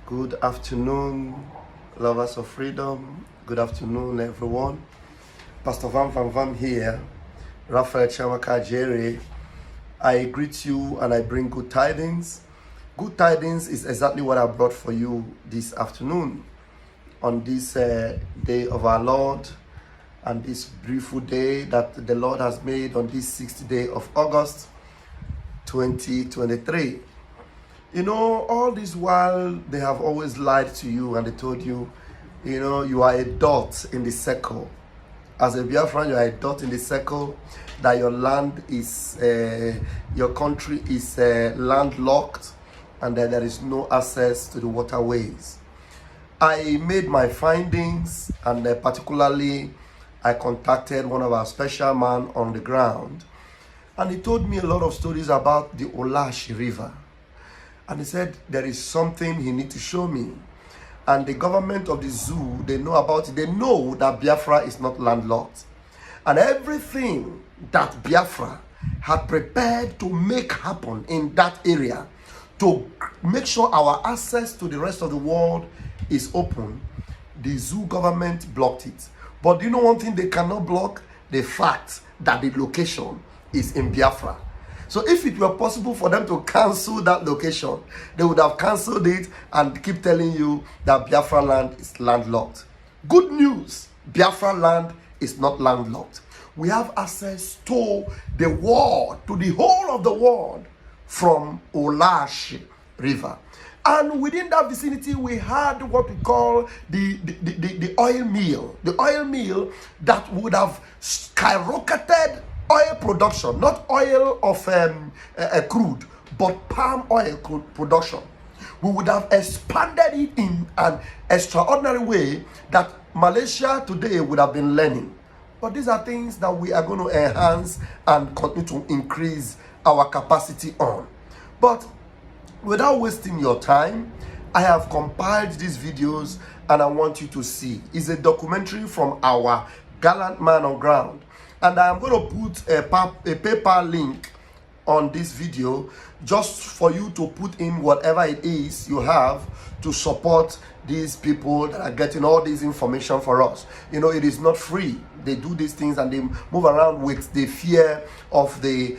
Good afternoon, lovers of freedom. Good afternoon, everyone. Pastor Van Van Van here, Raphael Chamaka Jerry. I greet you and I bring good tidings. Good tidings is exactly what I brought for you this afternoon on this day of our Lord and this beautiful day that the Lord has made on this 6th day of August 2023. You know, all this while they have always lied to you and they told you, you are a dot in the circle. As a Biafran, you are a dot in the circle, that your land is, your country is landlocked, and that there is no access to the waterways. I made my findings, and particularly I contacted one of our special men on the ground, and he told me a lot of stories about the Ulashi river. And he said there is something he needs to show me. And the government of the zoo, they know about it. They know that Biafra is not landlocked. And everything that Biafra had prepared to make happen in that area, to make sure our access to the rest of the world is open, the zoo government blocked it. But do you know one thing they cannot block? The fact that the location is in Biafra. So if it were possible for them to cancel that location, they would have cancelled it and keep telling you that Biafra land is landlocked. Good news, Biafra land is not landlocked. We have access to the world, to the whole of the world from Ulashi river. And within that vicinity, we had what we call the oil mill. The oil mill that would have skyrocketed oil production, not oil of crude, but palm oil production. We would have expanded it in an extraordinary way that Malaysia today would have been learning. But these are things that we are going to enhance and continue to increase our capacity on. But without wasting your time, I have compiled these videos and I want you to see. It's a documentary from our gallant man on ground. And I'm going to put a PayPal link on this video just for you to put in whatever it is you have to support these people that are getting all this information for us. You know, it is not free. They do these things and they move around with the fear of the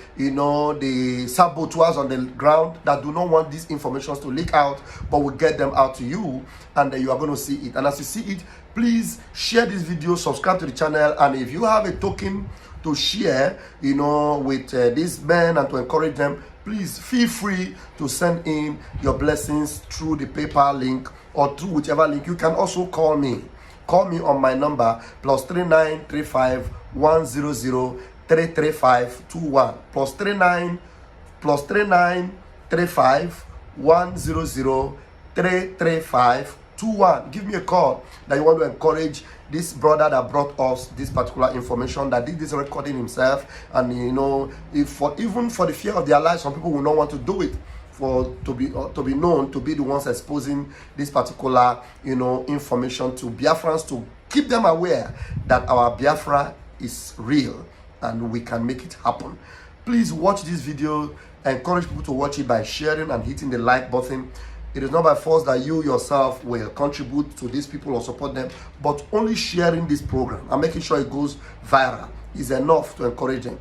saboteurs on the ground that do not want these information to leak out, but will get them out to you, and you are going to see it. And as you see it, please share this video, subscribe to the channel, and if you have a token to share, with these men and to encourage them, please feel free to send in your blessings through the PayPal link or through whichever link. You can also call me. Call me on my number +3935 100 335 21 +3935 100 335 21. Give me a call that you want to encourage this brother that brought us this particular information, that did this recording himself. And even for the fear of their lives, some people will not want to do it, to be known to be the ones exposing this particular information to Biafrans, to keep them aware that our Biafra is real and we can make it happen. Please watch this video. Encourage people to watch it by sharing and hitting the like button. It is not by force that you yourself will contribute to these people or support them, but only sharing this program and making sure it goes viral is enough to encourage them.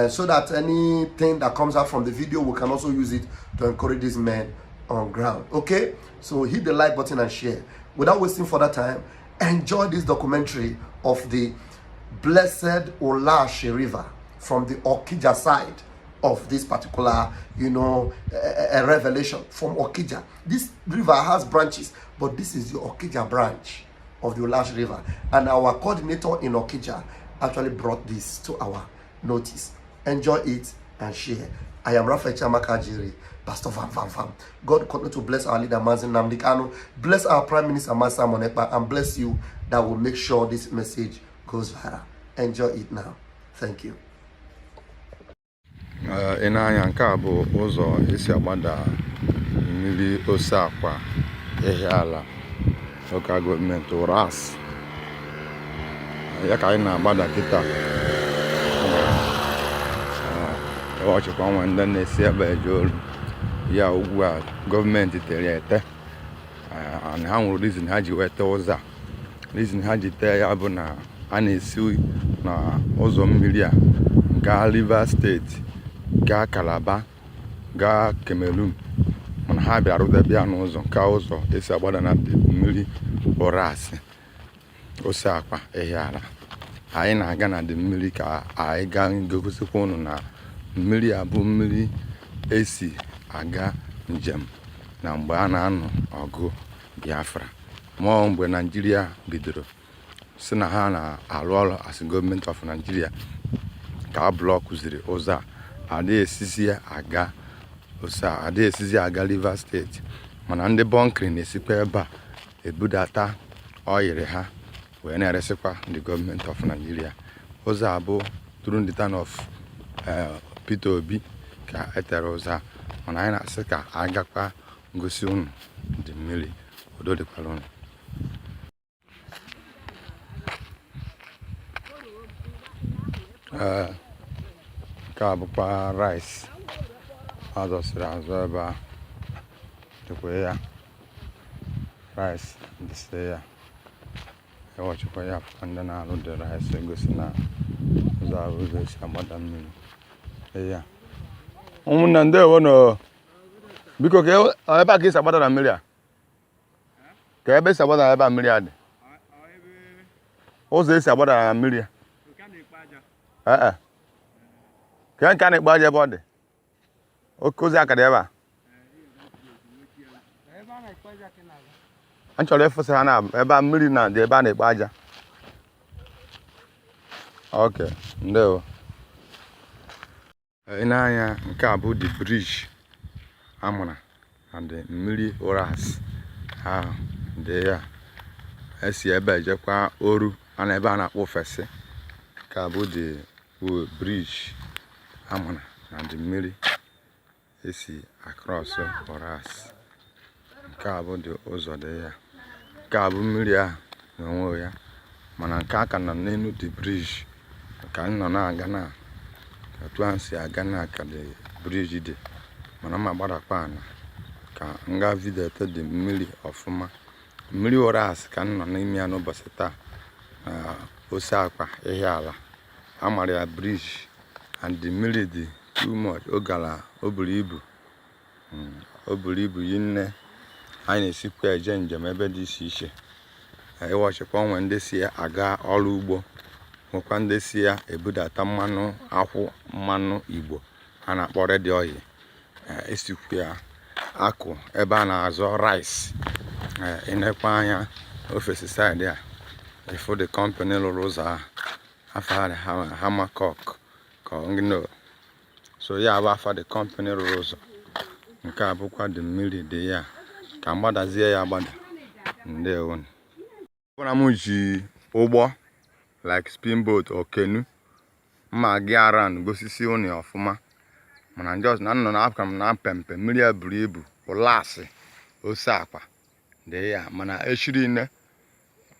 So that anything that comes out from the video, we can also use it to encourage these men on ground. Okay? So hit the like button and share. Without wasting further time, enjoy this documentary of the blessed Ulashi river from the Okija side of this particular, a revelation from Okija. This river has branches, but this is the Okija branch of the Ulashi river. And our coordinator in Okija actually brought this to our notice. Enjoy it and share. I am Raphael Chamaka Jerry, Pastor Van Van Van. God continue to bless our leader, Mazin Nnamdi Kanu, bless our Prime Minister, Masa Monekpa, and bless you that will make sure this message goes viral. Enjoy it now. Thank you. Ịna-anya nke a bụ ụzọ esi agbada mmiri ose akwa Ehiala local government Ras. Ya ka anyị na-agbada kịta. Ọchịkwa nwe ndị na-esi ebe eje olu ya ugwu a gọọmenti tere ete na ha nwere reason ha ji weta ụzọ a. Reason ha ji tee ya bụ na a na-esi na ụzọ mmiri a gaa Rivers steeti gaa Calabar gaa Cameroon, mana ha bịara bịa n'ụzọ nke ụzọ esi agbada na mmiri Orasi ose akpa Ehiala. Anyị na-aga na dị mmiri ka anyị gaa gosikwa unu na mmiri a bụ mmiri esi aga njem na mgbe a na-anọ ọgụ Biafra, ma mgbe Nigeria bidoro si na ha na-arụ ọrụ as gọọmenti of Nigeria ka a blọkụziri ụzọ a adịghị esizi aga Rivers steeti, mana ndị bọnkịrị na-esikwa ebe a ebudata oyiri ha wee na-eresikwa the gọọmenti of Nigeria. Ụzọ a bụ during the time of Peter Obi ka etere ụzọ a, mana anyị na-asị ka anyị gakwa ngosi unu dị mmiri. Udo dịkwara unu. Nke a bụkwa rice azọsiri azụ ebe a dịkwa ya, rice dịsị ya ewechikwa ya fụkwa ndị na-arụ dị rice egosi na ụzọ ahụ ụzọ esi agbada mmiri ya. Ụmụnna ndewo nọ, biko ka ebe a ka esi agbada na mmiri a, ka ebe esi agbada ebe a mmiri a dị, ụzọ esi agbada na mmiri a ka nke a na-ekpo aja ebe ọ dị oke ozi aka dị ebe a. A chọrọ ịfụsị ha na ebe a mmiri na dị ebe a na-ekpo aja. Okay, ndewo. Ị na-anya nke a bụ the bridge amụna and mmiri Orasi ahụ dị ya, esi ebe ejekwa Oru ana ebe a na-akpọ Ofesi. Nke a bụ the bridge amụna na the mmiri esi across Orasi. Nke a bụ the ụzọ dị ya. Nke a bụ mmiri ahụ n'onwe ya, mana nke aka nọ n'elu the bridge ka nọ na-aga na otu a si aga na ka the bridge dị, mana ma gbadakwa ana ka nga videte dị mmiri ọfụma. Mmiri Orasi ka nọ n'ime ya n'ụbọchị taa na ose akpa Ehiala. Amara ya bridge and the mmiri dị too much. O buru ibu yinne. Anyị na-esikwa eje njem ebe dị iche iche. Ịwọchikwa onwe ndị si aga ọrụ ugbo, nwekwa ndị si ya ebudata mmanụ akwụ, mmanụ Igbo a na-akpọ red oil. Esikwa ya akụ ebe a na-azọ rice. Ịnekwa anya Ofesi side a before the company lụrụ ụzọ a after Hamakok ka ngino, so ya bụ after the company lụrụ ụzọ. Nke a bụkwa dị mmiri dị ya ka mgbadazie ya agbada. Ndewo. Ọbụna m ji ụgbọ like speedboat or canoe mma gị around gosisi unu ọfụma, mana just na nọ na aka m na pempe mmiri a buru ibu Ulashi ose akpa dị ya, mana echiri nne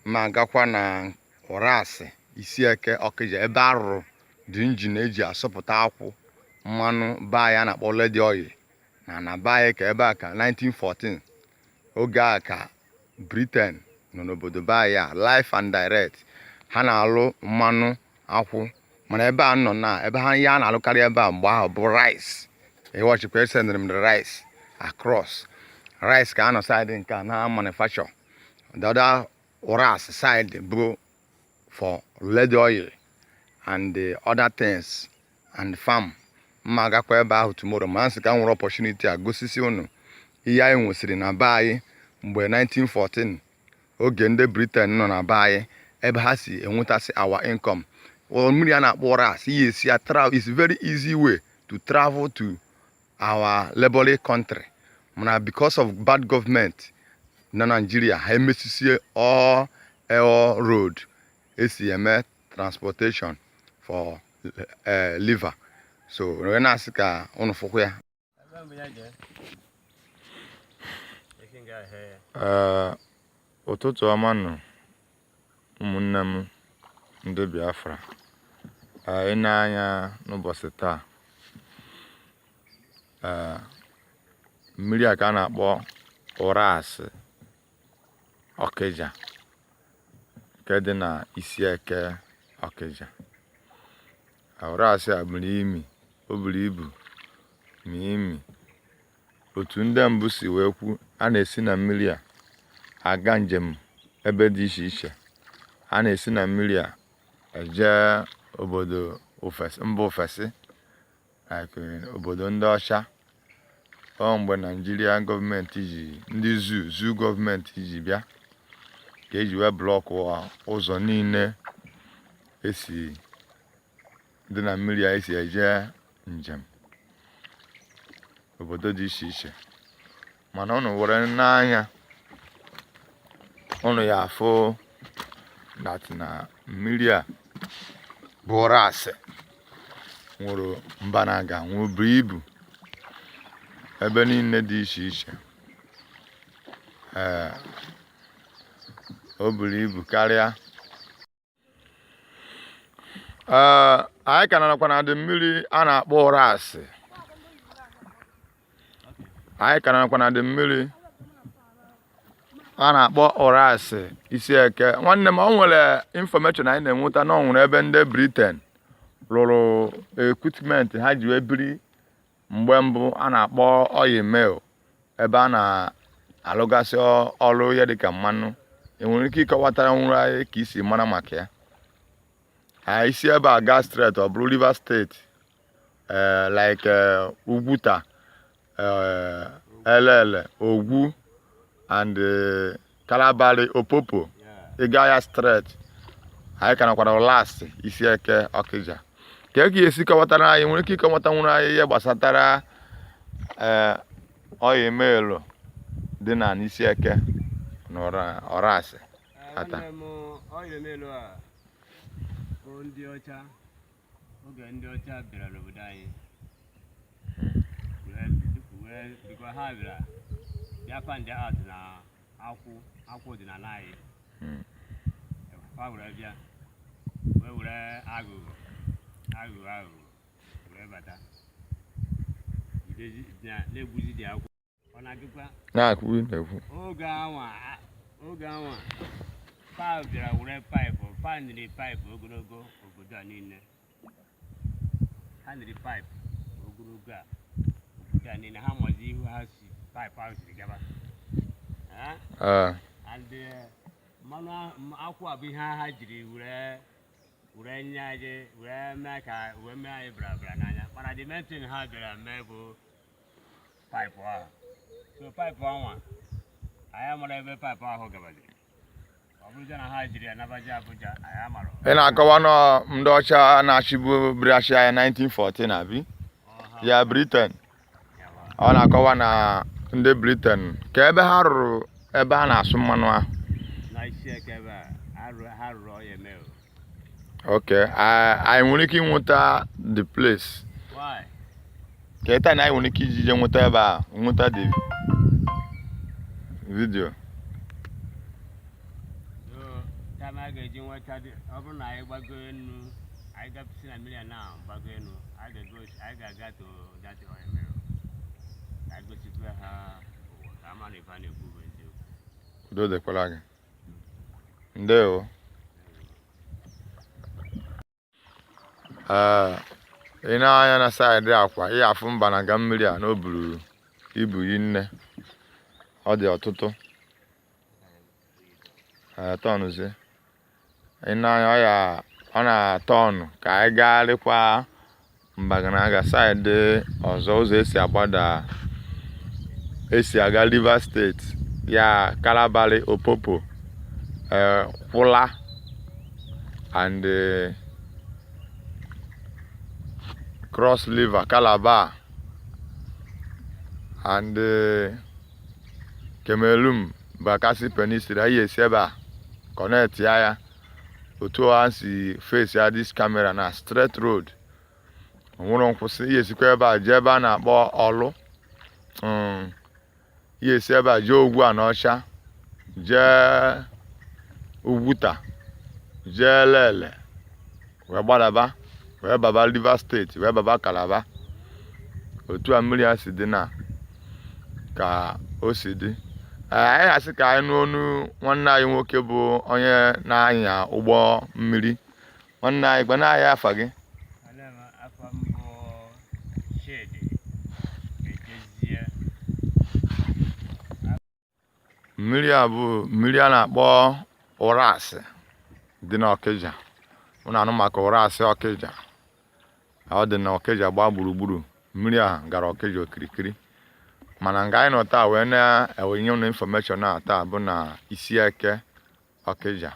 ma gakwa na Orasi isi eke Okija ebe arụrụ dị injin eji asọpụta akwụ mmanụ baa ya na-akpọ red oil na baa ya ka ebe a ka 1914 oge a ka Britain nọ n'obodo baa ya life and direct ha na-alụ mmanụ akwụ, mana ebe a nọ na ebe ha ya na-alụkarị ebe a mgbe ahụ bụ rice. Ịwọchikwa esendịrị m the rice across rice ka a nọ side nke a na manufacture, the other Orasi side bụ for red oil and the other things and farm. Mma agakwa ebe ahụ tomorrow, ma nsị ka nwere opportunity a gosisi unu ihe anyị nwesịrị na be anyị mgbe 1914 oge ndị Britain nọ na be anyị ebe ha si enwetasị our income. Mmiri a na-akpọ Orasi ihe esi ya travel is very easy way to travel to our laboring country, mana because of bad government na Nigeria ha emesisie all road esi eme transportation for liver. So we na-asị ka unu fụkwa ya. Ụtụtụ ọma nụ ụmụnne m ndị Biafra. Ị na-anya n'ụbọchị taa mmiri a ka a na-akpọ Orasi Okija nke dị na Isieke Okija. Ulashi a buru imi, o buru ibu ma imi. Otu ndị mbụ si wee kwu, a na-esi na mmiri a aga njem ebe dị iche iche. A na-esi na mmiri a eje obodo mba ofesi, like obodo ndị ọcha. Ọ mgbe Nigeria gọọmenti ji, ndị zoo gọọmenti ji bịa ka eji wee blọkụ ụzọ niile esi dị na mmiri a esi eje njem obodo dị iche iche. Mana unu were n'anya, unu ya afụ na mmiri a bụ Ulashi nwere mbanaga, nwere ibu ebe niile dị iche iche. O buru ibu karịa. Anyị ka nọkwa na dị mmiri a na-akpọ Ulashi. Anyị ka nọkwa na dị mmiri a na-akpọ Ulashi Isieke. Nwanne m, o nwere information anyị na-enweta na ọ nwere ebe ndị Britain rụrụ equipment ha ji wee biri mgbe mbụ a na-akpọ oil mill, ebe a na-alụgasị ọrụ ya dịka mmanụ. Enwere ike ịkọwatara nwere anyị ka isi mara maka ya? Isi ebe a gas straight, ọ bụrụ Rivers State, like Ugwuta, Elele, Ogwu and Calabar, Opopo, ịga ya straight. Anyị ka nakwara Ulashi Isieke Okija. Ka esi kọwatara anyị, nwere ike ịkọwata nwere anyị ihe gbasatara oil mill dị na Isieke na Ulashi ata. Oil mill a bụ ndị ọcha, oge ndị ọcha bịara n'obodo anyị bikwa ha bịara bịa find out na akwụ dị na anyị. Ha were bịa were agụgụ wee bata na-egbuzi dị akwụ. Ọ na-agịkwa oge anwa pa bịara were paịpụ, pa niri paịpụ ogologo obodo a niile. Ha niri paịpụ ogologo a obodo a niile. Ha mazi ihu ha si paịpụ ahụ siri gaba. And mmanụ akwụ a bụ ihe ha jiri were nye anyị, were mee ka wee mee anyị brabra n'anya. Mana the main thing ha bịara mee bụ paịpụ ahụ. So paịpụ anwa anyị amara ebe paịpụ ahụ gabaziri. Ọ bụrụja na ha jiri ya nabaji Abuja, anyị amara. Ị na-akọwa na ndị ọcha na-achịbu British ya 1914 abi ya Britain. Ọ na-akọwa na ndị Britain ka ebe ha rụrụ ebe a na-asụ mmanụ ahụ. Na Isieke ebe ha rụrụ oil mill. Okay, anyị nwere ike ịnweta the place. Why? Ka taa na anyị nwere ike iji nweta ebe a, nweta the video. Time I ga-eji nweta ọ bụrụ na anyị gbago enu, anyị gapụsị na mmiri na gbago enu, anyị ga-aga to that oil mill. Anyị gosikwa ha ka ama na ife a na-ekwu bụ eziokwu. Udo dịkwara gị. Ndewo. Ị na-anya na saịdị akwa, ị afụ mbanaga mmiri a na o buru ibu nne. Ọ dị ọtụtụ. Tọnụzie. Ị na-anya ọ na-atọnụ ka anyị gagharịkwa mbanaga saịdị ọzọ, ụzọ esi agbada, esi aga Rivers State, ya Calabar, Opopo, Kwụla and Cross River, Calabar and Kemelum, Bakassi Peninsula. Ihe esi ebe a connect ya otu a si face ya this camera na straight road. Nwụrụ nkwụsị. Ihe esikwa ebe a jee ebe a na-akpọ Ọlụ. Ihe esi ebe a jee Ogwu Anọcha, jee Ugwuta, jee Elele, wee gbadaba, wee baba Rivers State, wee baba Calabar. Otu a mmiri a si dị na ka o si dị. anyị asị ka anyị n'onu nwanne anyị nwoke bụ onye na-anya ụgbọ mmiri. Nwanne anyị gba na-aya afa gị. Mmiri a bụ mmiri a na-akpọ Ulashi dị n'Okija. Mụ na-anụ maka Ulashi Okija. Ọ dị n'Okija gbaa gburugburu. Mmiri a gara Okija okirikiri. Mana nga anyị nọ taa wee na-enye unu information a taa bụ na isi eke Okija.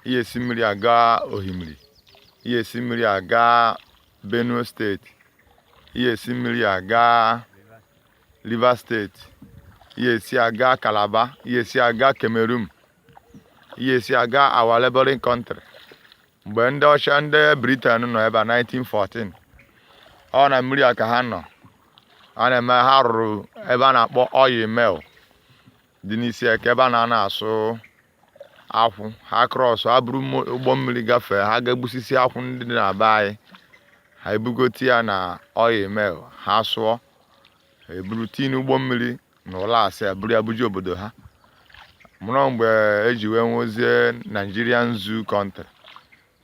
Ihe esi mmiri aga Ohimiri. Ihe esi mmiri aga Benue steeti. Ihe esi mmiri aga Rivers steeti. Ihe esi aga Calabar. Ihe esi aga Cameroon. Ihe esi aga our neighboring country. Mgbe ndị ọcha ndị Britain nọ ebe a 1914. Ọ na mmiri a ka ha nọ. A na-eme ha rụrụ ebe a na-akpọ oil mill dị n'isi eke ebe a na-asụ akwụ. Ha cross ha buru ụgbọ mmiri gafee ha ga-egbusisi akwụ ndị dị na be anyị. Ha ebugote ya na oil mill ha sụọ. Ha eburu tin ụgbọ mmiri na Ulashi eburu ya buji obodo ha. Mụrụ mgbe eji wee nwezie Nigerian Zoo country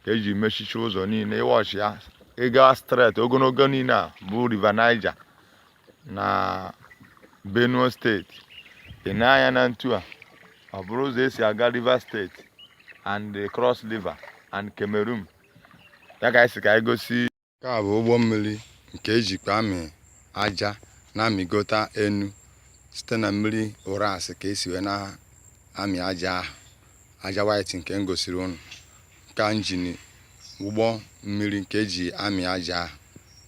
ka eji mechicha ụzọ niile ịwọchi ya ịga straight ogologo niile a bụ River Niger na Benue steeti. Ị na-anya na ntu a ọ bụrụ ụzọ esi aga Rivers steeti and cross river and Cameroon. Ya ka esi ka anyị gosi. Nke a bụ ụgbọ mmiri nke ejikwa amị aja na-amịgota enu site na mmiri Ulashi ka esi wee na-amị aja ahụ. Aja white nke m gosiri unu. Nke injin ụgbọ mmiri nke eji amị aja ahụ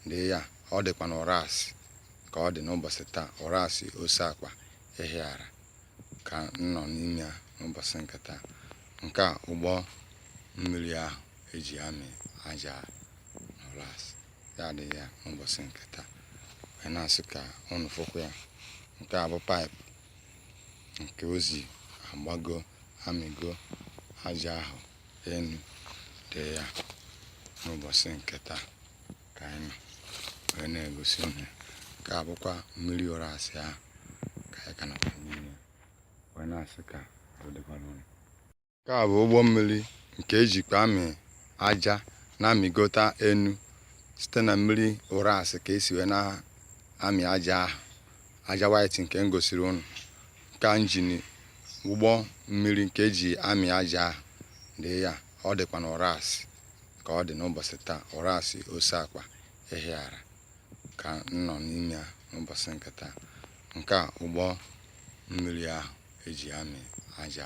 dị ya. Ọ dịkwa na Ulashi ka ọ dị n'ụbọchị taa. Ulashi ose akwa ehiara ka nọ n'ime ya n'ụbọchị nke taa. Nke a ụgbọ mmiri ahụ eji amị aja na Ulashi ya dị ya n'ụbọchị nke taa. Anyị na-asị ka unu fụkwa ya. Nke a bụ pipe nke ozi agbago amịgo aja ahụ enu dị ya n'ụbọchị nke taa ka anyị nọ wee na-egosi unu. Nke a bụkwa mmiri Ulashi ahụ ka anyị ka nọkwa n'ime wee na-asị ka ọ dịkwara unu. Nke a bụ ụgbọ mmiri nke ejikwa amị aja na-amịgota enu site na mmiri Ulashi ka esi wee na-amị aja ahụ. Aja white nke m gosiri unu. Nke injin ụgbọ mmiri nke eji amị aja ahụ dị ya. Ọ dịkwa na Ulashi ka ọ dị n'ụbọchị taa. Ulashi ose akwa ehiara ka nọ n'ime ya n'ụbọchị nke taa. Nke a ụgbọ mmiri ahụ eji amị aja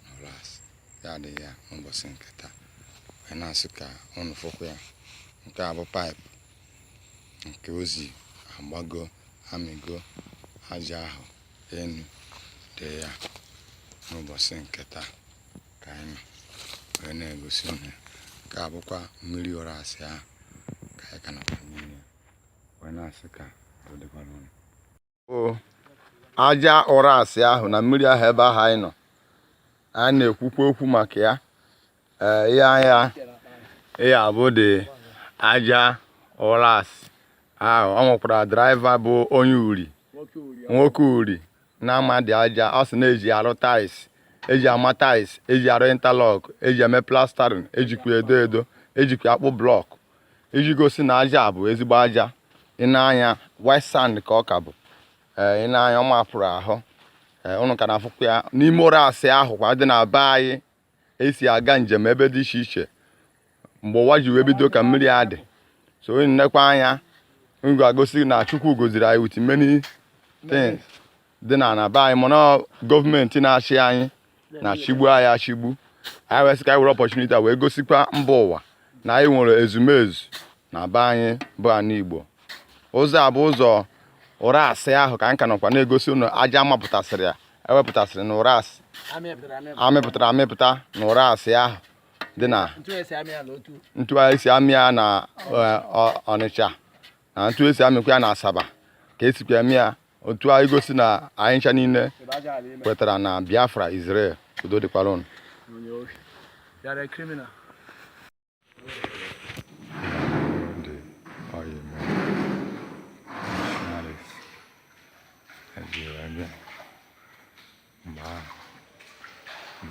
na Ulashi ya dị ya n'ụbọchị nke taa. Wee na-asị ka unu fụkwa ya. Nke a bụ pipe nke ozi agbago amịgo aja ahụ enu dị ya n'ụbọchị nke taa ka anyị nọ wee na-egosi unu. Nke a bụkwa mmiri Ulashi ahụ ka anyị ka nọkwa n'ime wee na-asị ka ọ dịkwara unu. Aja Ulashi ahụ na mmiri ahụ ebe ahụ anyị nọ anyị na-ekwukwa okwu maka ya. Ihe abụ dị aja Ulashi ahụ. Ọ nwekwara driver bụ onye uri nwoke uri na-amadị aja. Ọ sị na-eji arụ tais, eji ama tais, eji arụ interlock, eji eme plastering, ejikwa edo edo, ejikwa akpụ blọk iji gosi na aja bụ ezigbo aja. Ị na-anya white sand ka ọ ka bụ. Ị na-anya ọ mapụrụ ahụ. Unu ka na-afụkwa ya n'ime Ulashi ahụ kwa dị na be anyị esi aga njem ebe dị iche iche mgbe ụwa ji wee bido ka mmiri adị. So onye nnekwa anya m ga-agosi na Chukwu goziri anyị with many things dị na be anyị. Mana gọọmenti na-achị anyị na-achịgbu anyị achịgbu. Anyị wee sị ka anyị were opportunity a wee gosikwa mba ụwa na anyị nwere ezumezu na be anyị bụ ana Igbo. Ụzọ a bụ ụzọ Ulashi ahụ ka anyị ka nọkwa na-egosi unu aja mapụtasịrị ya ewepụtasịrị na Ulashi amịpụtara amịpụta na Ulashi ahụ dị na ntu esi amị ya na Ọnịcha na ntu esi amịkwa ya na Asaba ka esikwa amị ya. Otu anyị gosi na anyị ncha niile kwetara na Biafra Israel. Udo dịkwara unu.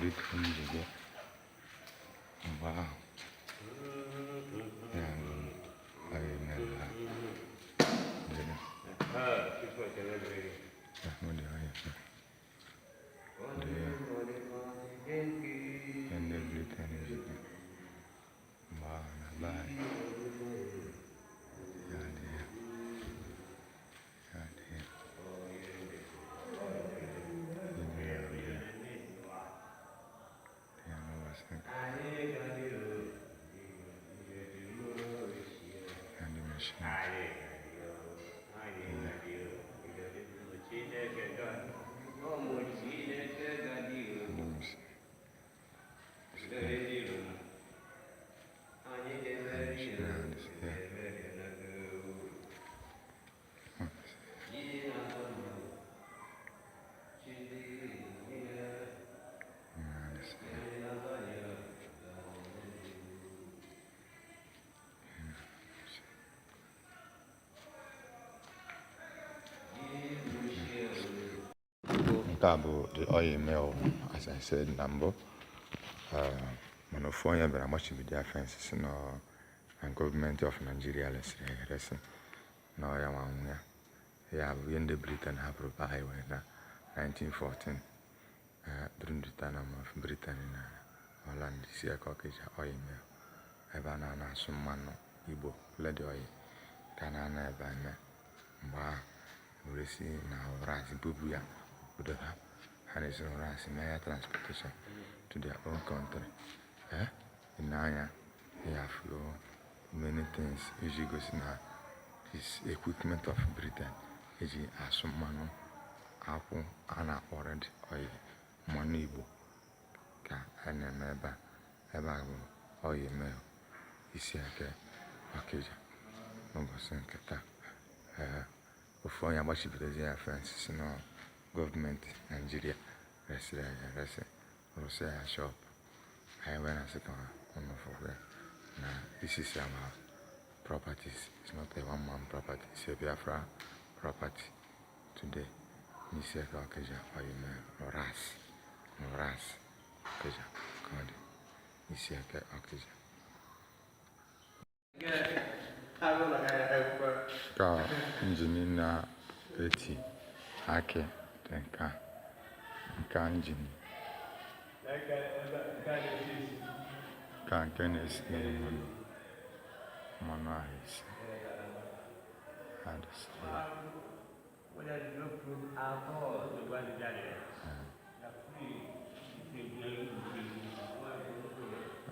Britain jide wow ya ayi mela dina Ahmad ayi dia ende Britain jide wow na bai ya dia Cabo the oil mill, as I said, number. Monophone, but much of the offenses and government of Nigeria, let's say, no, I am yeah, we in the Britain have provided in 1914 during the time of Britain in Holland, this year, Okija oil mill. Ebanana, some man, Igbo, led oil, Canana, Ba, we see now, Ras, Bubia. And it's on transportation to their own country. In Nanya, they have many things. Usually goes in this equipment of Britain. Usually as some man, Apple, and already money book. And then eba oil mail. Isi ake Okija. Nombosi nketa. Before you watch the friends, no. Government Nigeria Russia shop. I went as a one of them. Now this is our properties. It's not a one-man property. It's a Biafra property. Today, Niseka Okija or you Ras Okija called Niseka Okija. Ka engineer 80 Ake Tenka engine. Can Kenneth Monois.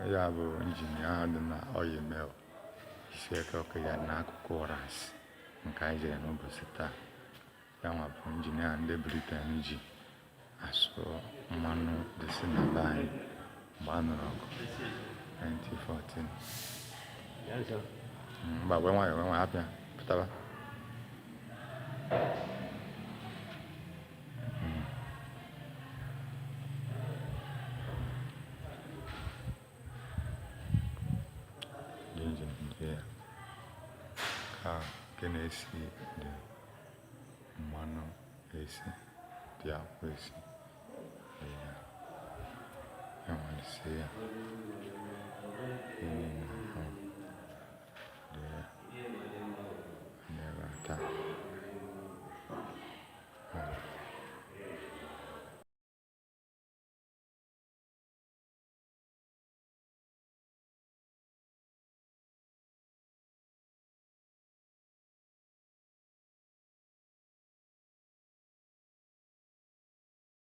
Ya bụ injinia dị na oil mill isi eke Okija n'akụkụ Ras nke anyị jere n'ụbọchị taa. Ya nwa bụ injinia ndị Britain ji asụ mmanụ dịsị na be anyị mgbe a nụrụ ọgụ 1914. Mgbe gwe nwayọ apịa pụtaba. Kenneth the mmanụ esi dị akwụ esi ya nwere isi ya